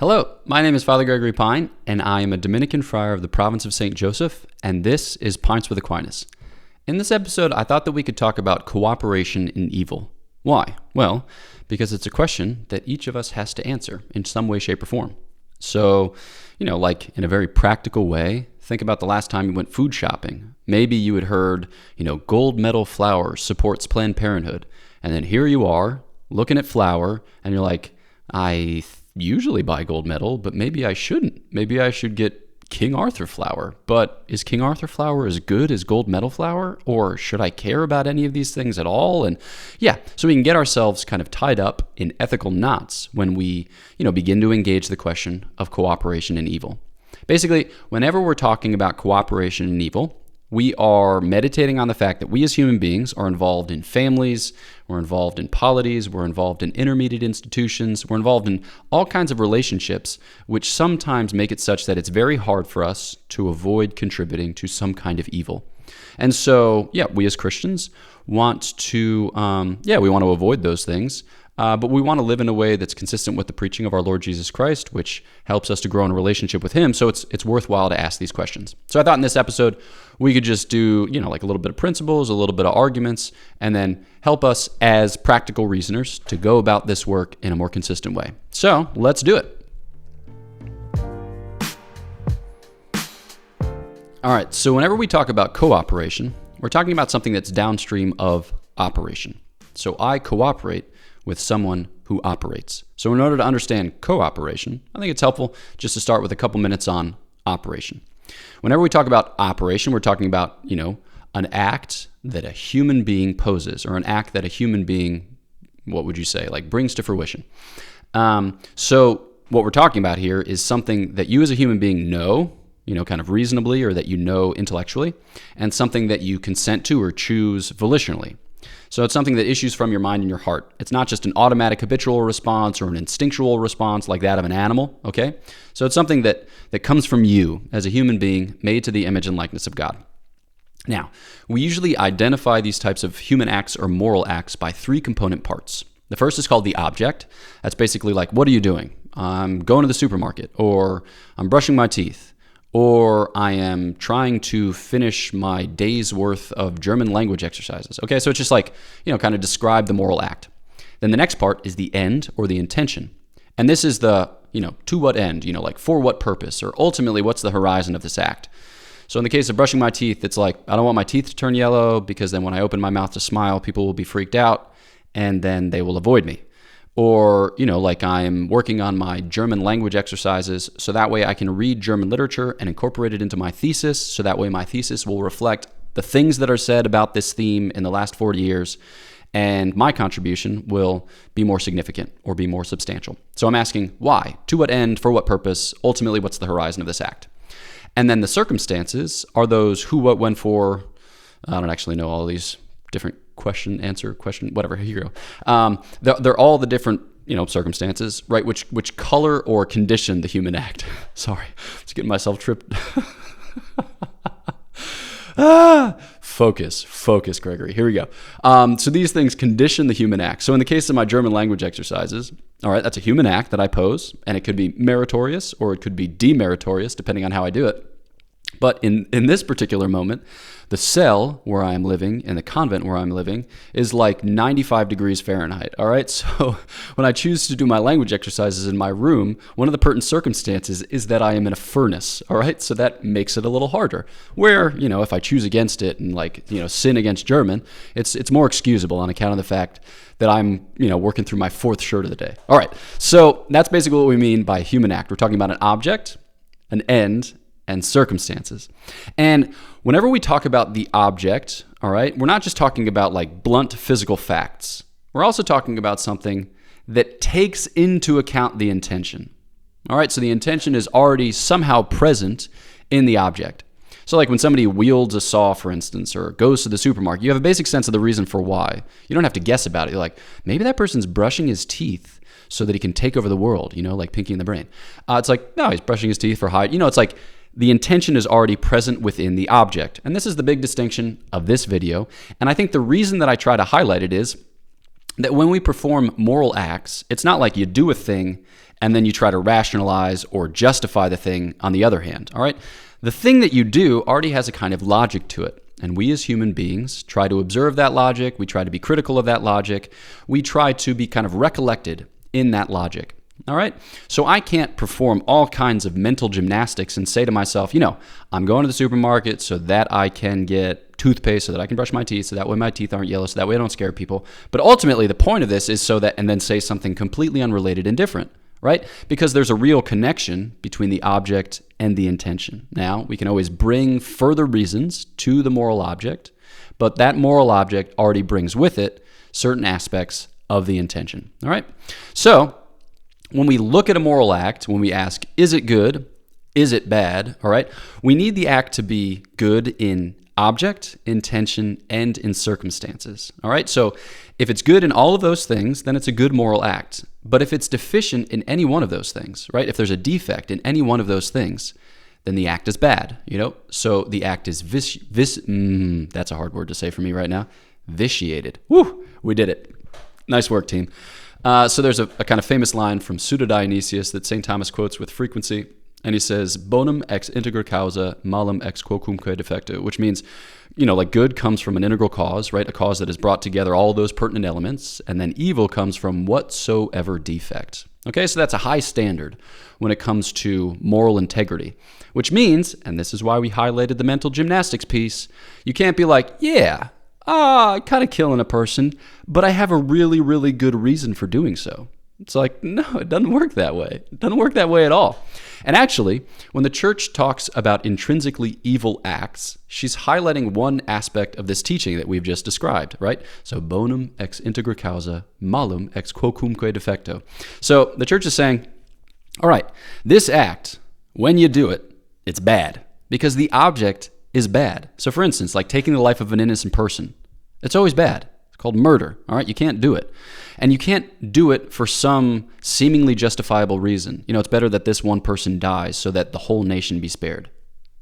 Hello, my name is Father Gregory Pine, and I am a Dominican friar of the province of St. Joseph, and this is Pints with Aquinas. In this episode, I thought that we could talk about cooperation in evil. Why? Well, because it's a question that each of us has to answer in some way, shape, or form. So, like in a very practical way, think about the last time you went food shopping. Maybe you had heard, gold medal flour supports Planned Parenthood. And then here you are, looking at flour, and you're like, I usually buy gold medal, but maybe I shouldn't. Maybe I should get King Arthur flour. But is King Arthur flour as good as gold medal flour? Or should I care about any of these things at all? And so we can get ourselves kind of tied up in ethical knots when we, begin to engage the question of cooperation in evil. Basically, whenever we're talking about cooperation in evil, we are meditating on the fact that we as human beings are involved in families, we're involved in polities, we're involved in intermediate institutions, we're involved in all kinds of relationships, which sometimes make it such that it's very hard for us to avoid contributing to some kind of evil. And so, we as Christians want to, we want to avoid those things. But we want to live in a way that's consistent with the preaching of our Lord Jesus Christ, which helps us to grow in a relationship with Him. So it's worthwhile to ask these questions. So I thought in this episode, we could just do, like a little bit of principles, a little bit of arguments, and then help us as practical reasoners to go about this work in a more consistent way. So let's do it. All right. So whenever we talk about cooperation, we're talking about something that's downstream of operation. So I cooperate with someone who operates. So in order to understand cooperation, I think it's helpful just to start with a couple minutes on operation. Whenever we talk about operation, we're talking about, an act that a human being poses, or an act that a human being, what would you say, brings to fruition. So what we're talking about here is something that you as a human being know, kind of reasonably, or that you know intellectually, and something that you consent to or choose volitionally. So it's something that issues from your mind and your heart. It's not just an automatic habitual response or an instinctual response like that of an animal, okay? So it's something that comes from you as a human being made to the image and likeness of God. Now, we usually identify these types of human acts or moral acts by three component parts. The first is called the object. That's basically like, what are you doing? I'm going to the supermarket, or I'm brushing my teeth, or I am trying to finish my day's worth of German language exercises. Okay, so it's just like, kind of describe the moral act. Then the next part is the end or the intention. And this is the, to what end, for what purpose, or ultimately what's the horizon of this act. So in the case of brushing my teeth, it's like, I don't want my teeth to turn yellow because then when I open my mouth to smile, people will be freaked out and then they will avoid me. Or, like I'm working on my German language exercises, so that way I can read German literature and incorporate it into my thesis, so that way my thesis will reflect the things that are said about this theme in the last 40 years, and my contribution will be more significant or be more substantial. So I'm asking why, to what end, for what purpose, ultimately what's the horizon of this act? And then the circumstances are those who, what, when, for. I don't actually know all of these different question, whatever, here you go. They're all the different, circumstances, right, which color or condition the human act. Sorry, just getting myself tripped. Focus, Gregory. Here we go. So these things condition the human act. So in the case of my German language exercises, all right, that's a human act that I pose, and it could be meritorious or it could be demeritorious, depending on how I do it. But in this particular moment, the cell where I'm living and the convent where I'm living is like 95 degrees Fahrenheit, all right? So when I choose to do my language exercises in my room, one of the pertinent circumstances is that I am in a furnace, all right? So that makes it a little harder. Where, if I choose against it and sin against German, it's more excusable on account of the fact that I'm, working through my fourth shirt of the day. All right, so that's basically what we mean by human act. We're talking about an object, an end, and circumstances. And whenever we talk about the object, all right, we're not just talking about blunt physical facts. We're also talking about something that takes into account the intention. All right, so the intention is already somehow present in the object. So when somebody wields a saw, for instance, or goes to the supermarket, you have a basic sense of the reason for why. You don't have to guess about it. You're like, maybe that person's brushing his teeth so that he can take over the world, like Pinky in the Brain. It's like, no, he's brushing his teeth for height. It's like, the intention is already present within the object. And this is the big distinction of this video. And I think the reason that I try to highlight it is that when we perform moral acts, it's not like you do a thing and then you try to rationalize or justify the thing on the other hand, all right? The thing that you do already has a kind of logic to it. And we as human beings try to observe that logic. We try to be critical of that logic. We try to be kind of recollected in that logic. All right? So I can't perform all kinds of mental gymnastics and say to myself, I'm going to the supermarket so that I can get toothpaste, so that I can brush my teeth, so that way my teeth aren't yellow, so that way I don't scare people. But ultimately, the point of this is so that, and then say something completely unrelated and different, right? Because there's a real connection between the object and the intention. Now, we can always bring further reasons to the moral object, but that moral object already brings with it certain aspects of the intention. All right? So, when we look at a moral act, when we ask, is it good? Is it bad? All right? We need the act to be good in object, intention, and in circumstances. All right? So, if it's good in all of those things, then it's a good moral act. But if it's deficient in any one of those things, right? If there's a defect in any one of those things, then the act is bad, So the act is that's a hard word to say for me right now. Vitiated. Woo! We did it. Nice work, team. So there's a kind of famous line from Pseudo Dionysius that St. Thomas quotes with frequency, and he says, bonum ex integra causa, malum ex quocumque defecto, which means, like good comes from an integral cause, right? A cause that has brought together all those pertinent elements, and then evil comes from whatsoever defect. Okay, so that's a high standard when it comes to moral integrity, which means, and this is why we highlighted the mental gymnastics piece, you can't be like, kind of killing a person, but I have a really, really good reason for doing so. It's like, no, it doesn't work that way. It doesn't work that way at all. And actually, when the church talks about intrinsically evil acts, she's highlighting one aspect of this teaching that we've just described, right? So, bonum ex integra causa, malum ex quocumque defecto. So, the church is saying, all right, this act, when you do it, it's bad because the object is bad. So, for instance, like taking the life of an innocent person, it's always bad. It's called murder, all right? You can't do it. And you can't do it for some seemingly justifiable reason. It's better that this one person dies so that the whole nation be spared,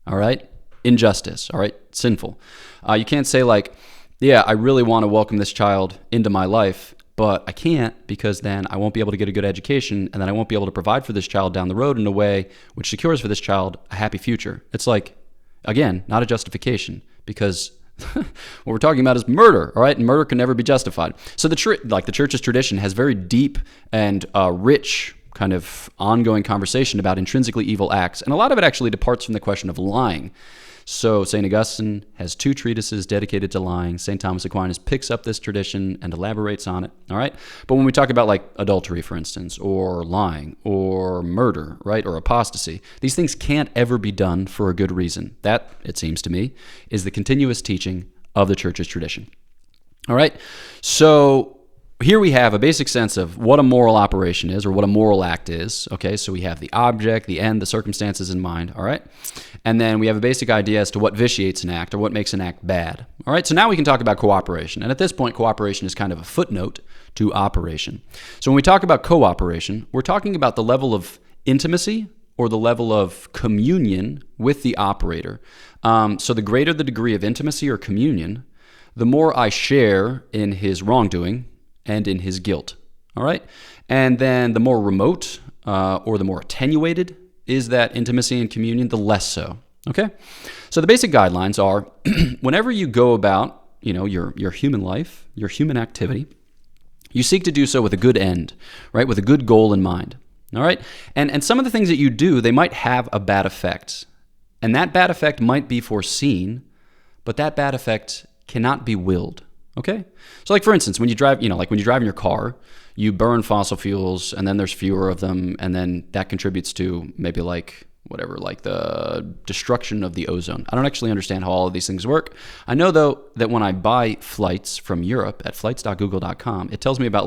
all right? Injustice, all right? Sinful. You can't say like, I really want to welcome this child into my life, but I can't because then I won't be able to get a good education and then I won't be able to provide for this child down the road in a way which secures for this child a happy future. It's like, again, not a justification because what we're talking about is murder, all right? And murder can never be justified. So the church's tradition has very deep and rich kind of ongoing conversation about intrinsically evil acts. And a lot of it actually departs from the question of lying. So St. Augustine has 2 treatises dedicated to lying. St. Thomas Aquinas picks up this tradition and elaborates on it, all right? But when we talk about like adultery, for instance, or lying, or murder, right, or apostasy, these things can't ever be done for a good reason. That, it seems to me, is the continuous teaching of the church's tradition. All right? So here we have a basic sense of what a moral operation is or what a moral act is. Okay, so we have the object, the end, the circumstances in mind. All right, and then we have a basic idea as to what vitiates an act or what makes an act bad. All right, so now we can talk about cooperation. And at this point, cooperation is kind of a footnote to operation. So when we talk about cooperation, we're talking about the level of intimacy or the level of communion with the operator. So the greater the degree of intimacy or communion, the more I share in his wrongdoing and in his guilt, all right? And then the more remote or the more attenuated is that intimacy and communion, the less so, okay? So the basic guidelines are whenever you go about, your human life, your human activity, you seek to do so with a good end, right? With a good goal in mind, all right? And some of the things that you do, they might have a bad effect. And that bad effect might be foreseen, but that bad effect cannot be willed. Okay? So like for instance, when you drive, when you drive in your car, you burn fossil fuels and then there's fewer of them and then that contributes to maybe like the destruction of the ozone. I don't actually understand how all of these things work. I know though that when I buy flights from Europe at flights.google.com, it tells me about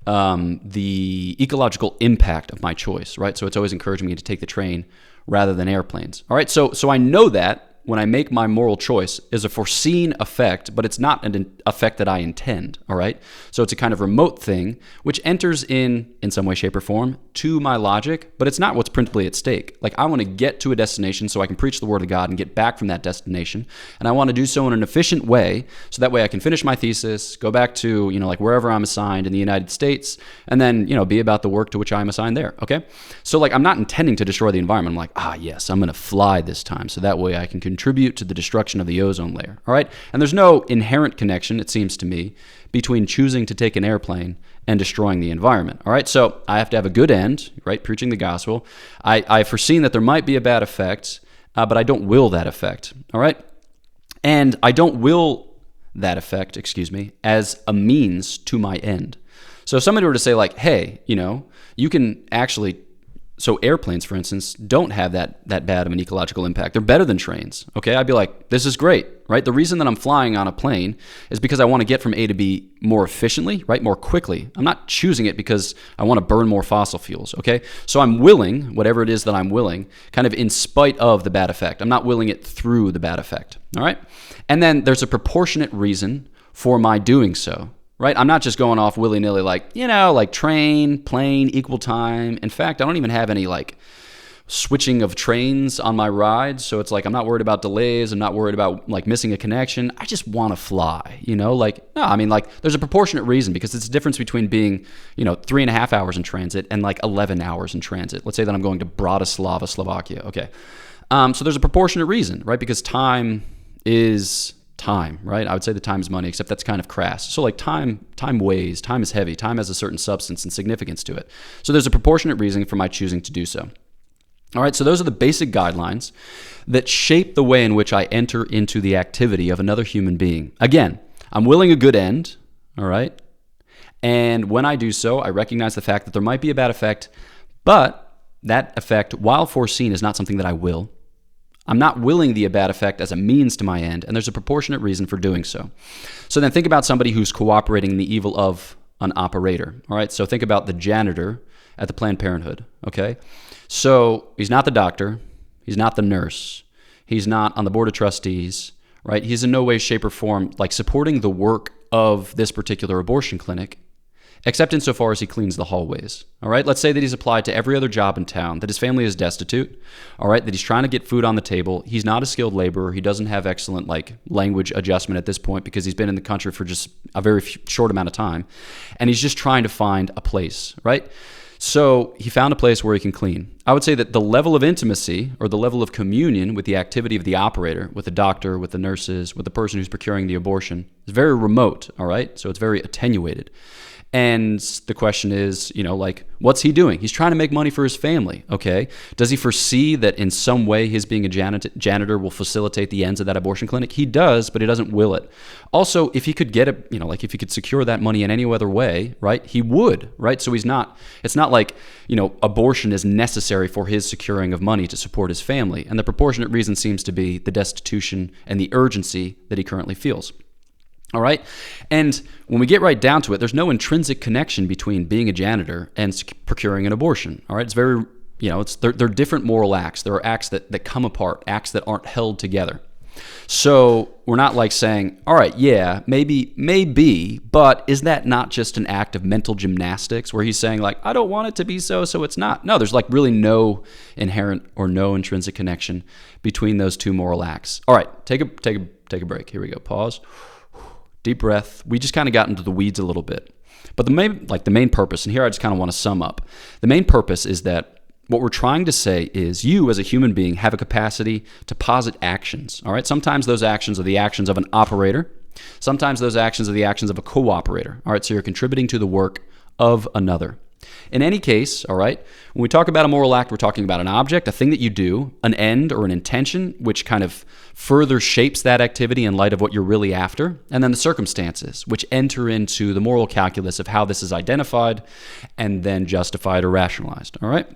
the ecological impact of my choice, right? So it's always encouraging me to take the train rather than airplanes. All right? So I know that when I make my moral choice is a foreseen effect, but it's not an effect that I intend, all right? So it's a kind of remote thing which enters in some way, shape, or form to my logic, but it's not what's principally at stake. Like, I want to get to a destination so I can preach the word of God and get back from that destination, and I want to do so in an efficient way so that way I can finish my thesis, go back to, like wherever I'm assigned in the United States, and then, be about the work to which I'm assigned there, okay? So like, I'm not intending to destroy the environment. I'm like, yes, I'm going to fly this time so that way I can contribute to the destruction of the ozone layer, all right? And there's no inherent connection, it seems to me, between choosing to take an airplane and destroying the environment, all right? So I have to have a good end, right? Preaching the gospel. I've foreseen that there might be a bad effect, but I don't will that effect, all right? And I don't will that effect, as a means to my end. So if somebody were to say like, hey, you can actually, so airplanes, for instance, don't have that bad of an ecological impact. They're better than trains, okay? I'd be like, this is great, right? The reason that I'm flying on a plane is because I want to get from A to B more efficiently, right? More quickly. I'm not choosing it because I want to burn more fossil fuels, okay? So I'm willing, whatever it is that I'm willing, kind of in spite of the bad effect. I'm not willing it through the bad effect, all right? And then there's a proportionate reason for my doing so. Right? I'm not just going off willy-nilly like, like train, plane, equal time. In fact, I don't even have any like switching of trains on my rides. So it's like, I'm not worried about delays. I'm not worried about like missing a connection. I just want to fly, there's a proportionate reason because it's a difference between being, 3.5 hours in transit and like 11 hours in transit. Let's say that I'm going to Bratislava, Slovakia. Okay. So there's a proportionate reason, right? Because time is time, right? I would say that time is money, except that's kind of crass. So like time weighs, time is heavy, time has a certain substance and significance to it. So there's a proportionate reason for my choosing to do so. All right, so those are the basic guidelines that shape the way in which I enter into the activity of another human being. Again, I'm willing a good end, all right? And when I do so, I recognize the fact that there might be a bad effect, but that effect, while foreseen, is not something that I will. I'm not willing the bad effect as a means to my end, and there's a proportionate reason for doing so. So then think about somebody who's cooperating in the evil of an operator, all right? So think about the janitor at the Planned Parenthood, okay? So he's not the doctor, he's not the nurse, he's not on the board of trustees, right? He's in no way, shape, or form like supporting the work of this particular abortion clinic, except insofar as he cleans the hallways, all right? Let's say that he's applied to every other job in town, that his family is destitute, all right, that he's trying to get food on the table. He's not a skilled laborer. He doesn't have excellent language adjustment at this point because he's been in the country for just a very short amount of time, and he's just trying to find a place, right? So he found a place where he can clean. I would say that the level of intimacy or the level of communion with the activity of the operator, with the doctor, with the nurses, with the person who's procuring the abortion is very remote, all right? So it's very attenuated. And the question is, what's he doing? He's trying to make money for his family, okay? Does he foresee that in some way his being a janitor will facilitate the ends of that abortion clinic? He does, but he doesn't will it. Also, if he could get it, if he could secure that money in any other way, right, he would, right? So it's not like, abortion is necessary for his securing of money to support his family. And the proportionate reason seems to be the destitution and the urgency that he currently feels. All right. And when we get right down to it, there's no intrinsic connection between being a janitor and procuring an abortion. All right. It's very, they're different moral acts. There are acts that come apart, acts that aren't held together. So we're not like saying, all right, yeah, maybe, but is that not just an act of mental gymnastics where he's saying like, I don't want it to be so it's not. No, there's like really no inherent or no intrinsic connection between those two moral acts. All right. Take a break. Here we go. Pause. Deep breath. We just kind of got into the weeds a little bit. But the main purpose, and here I just kind of want to sum up. The main purpose is that what we're trying to say is you as a human being have a capacity to posit actions. All right. Sometimes those actions are the actions of an operator. Sometimes those actions are the actions of a cooperator. All right. So you're contributing to the work of another. In any case, all right, when we talk about a moral act, we're talking about an object, a thing that you do, an end or an intention, which kind of further shapes that activity in light of what you're really after, and then the circumstances, which enter into the moral calculus of how this is identified and then justified or rationalized, all right?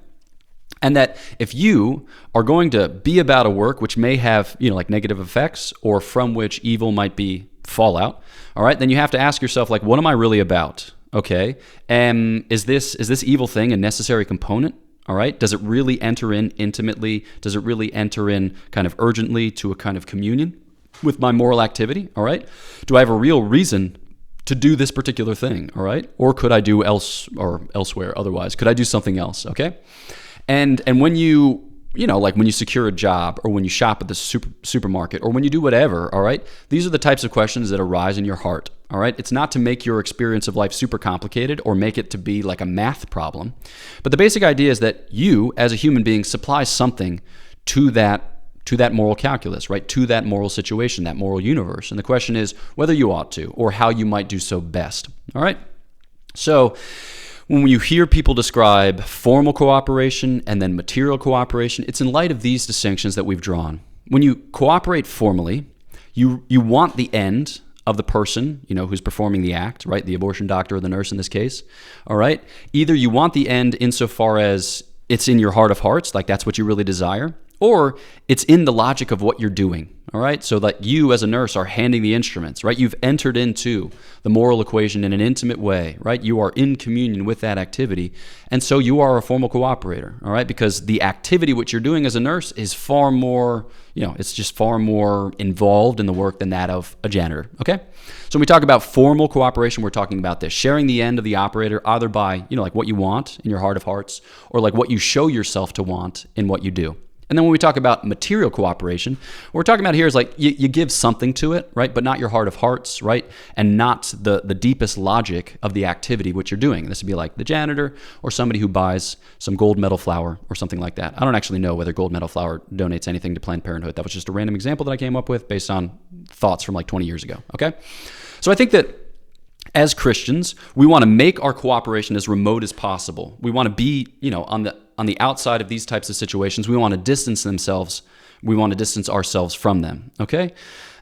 And that if you are going to be about a work which may have, negative effects or from which evil might be fallout, all right, then you have to ask yourself, what am I really about? Okay, is this evil thing a necessary component All right. Does it really enter in intimately? Does it really enter in kind of urgently to a kind of communion with my moral activity? All right. Do I have a real reason to do this particular thing? All right. Or could I do elsewhere otherwise? Could I do something else? Okay. And when like when you secure a job, or when you shop at the supermarket, or when you do whatever, all right, these are the types of questions that arise in your heart, all right? It's not to make your experience of life super complicated or make it to be like a math problem, but the basic idea is that you, as a human being, supply something to that moral calculus, right? To that moral situation, that moral universe. And the question is whether you ought to, or how you might do so best, all right? So when you hear people describe formal cooperation and then material cooperation, it's in light of these distinctions that we've drawn. When you cooperate formally, you want the end of the person, who's performing the act, right? The abortion doctor or the nurse in this case, all right? Either you want the end insofar as it's in your heart of hearts, like that's what you really desire, or it's in the logic of what you're doing, all right? So that you as a nurse are handing the instruments, right? You've entered into the moral equation in an intimate way, right? You are in communion with that activity, and so you are a formal cooperator, all right? Because the activity which you're doing as a nurse is far more, it's just far more involved in the work than that of a janitor, okay? So when we talk about formal cooperation, we're talking about this, sharing the end of the operator either by, like what you want in your heart of hearts, or like what you show yourself to want in what you do. And then when we talk about material cooperation, what we're talking about here is like you give something to it, right? But not your heart of hearts, right? And not the deepest logic of the activity which you're doing. This would be like the janitor or somebody who buys some gold medal flour or something like that. I don't actually know whether gold medal flour donates anything to Planned Parenthood. That was just a random example that I came up with based on thoughts from like 20 years ago, okay? So I think that as Christians, we want to make our cooperation as remote as possible. We want to be, on the outside of these types of situations. We want to distance ourselves from them. Okay.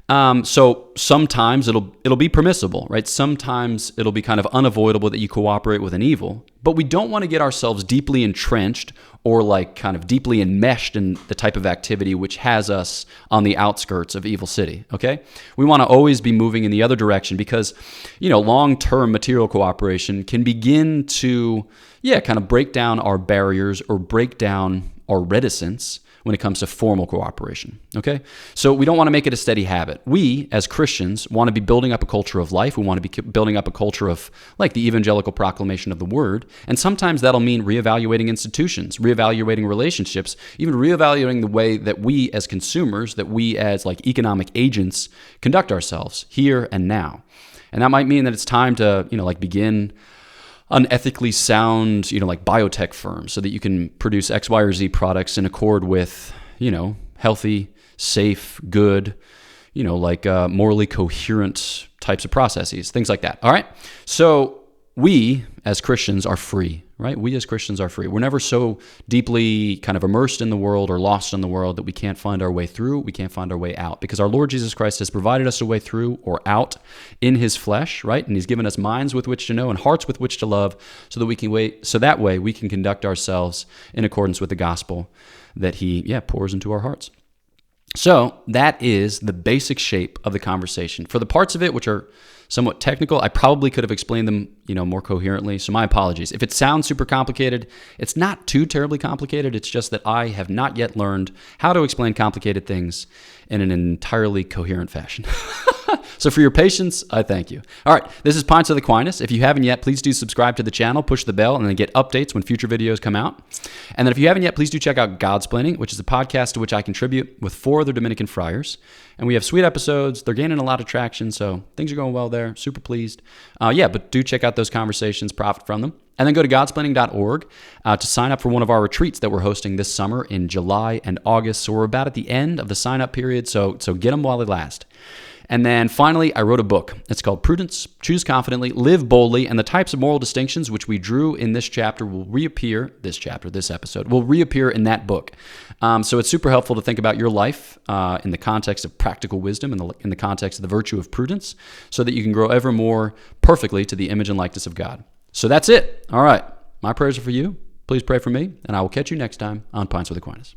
So sometimes it'll be permissible, right? Sometimes it'll be kind of unavoidable that you cooperate with an evil, but we don't want to get ourselves deeply entrenched or like kind of deeply enmeshed in the type of activity which has us on the outskirts of evil city, okay? We want to always be moving in the other direction because, long-term material cooperation can begin to, kind of break down our barriers or break down our reticence when it comes to formal cooperation, okay? So we don't want to make it a steady habit. We, as Christians, want to be building up a culture of life. We want to be building up a culture of, like, the evangelical proclamation of the word. And sometimes that'll mean reevaluating institutions, reevaluating relationships, even reevaluating the way that we as consumers, that we as, like, economic agents conduct ourselves here and now. And that might mean that it's time to, begin unethically sound, like biotech firms so that you can produce X, Y, or Z products in accord with, healthy, safe, good, morally coherent types of processes, things like that. All right. So we as Christians are free, right? We as Christians are free. We're never so deeply kind of immersed in the world or lost in the world that we can't find our way through, we can't find our way out, because our Lord Jesus Christ has provided us a way through or out in his flesh, right? And he's given us minds with which to know and hearts with which to love so that way we can conduct ourselves in accordance with the gospel that he, pours into our hearts. So that is the basic shape of the conversation. For the parts of it which are somewhat technical, I probably could have explained them, more coherently. So my apologies. If it sounds super complicated, it's not too terribly complicated. It's just that I have not yet learned how to explain complicated things in an entirely coherent fashion. So for your patience, I thank you. All right, this is Pints of the Aquinas. If you haven't yet, please do subscribe to the channel, push the bell, and then get updates when future videos come out. And then if you haven't yet, please do check out Godsplaining, which is a podcast to which I contribute with 4 other Dominican friars. And we have sweet episodes. They're gaining a lot of traction, so things are going well there. Super pleased. But do check out those conversations, profit from them. And then go to godsplaining.org to sign up for one of our retreats that we're hosting this summer in July and August. So we're about at the end of the sign-up period, so get them while they last. And then finally, I wrote a book. It's called Prudence, Choose Confidently, Live Boldly, and the types of moral distinctions which we drew in this chapter will reappear, this episode, will reappear in that book. So it's super helpful to think about your life in the context of practical wisdom, in the context of the virtue of prudence, so that you can grow ever more perfectly to the image and likeness of God. So that's it. All right. My prayers are for you. Please pray for me, and I will catch you next time on Pints with Aquinas.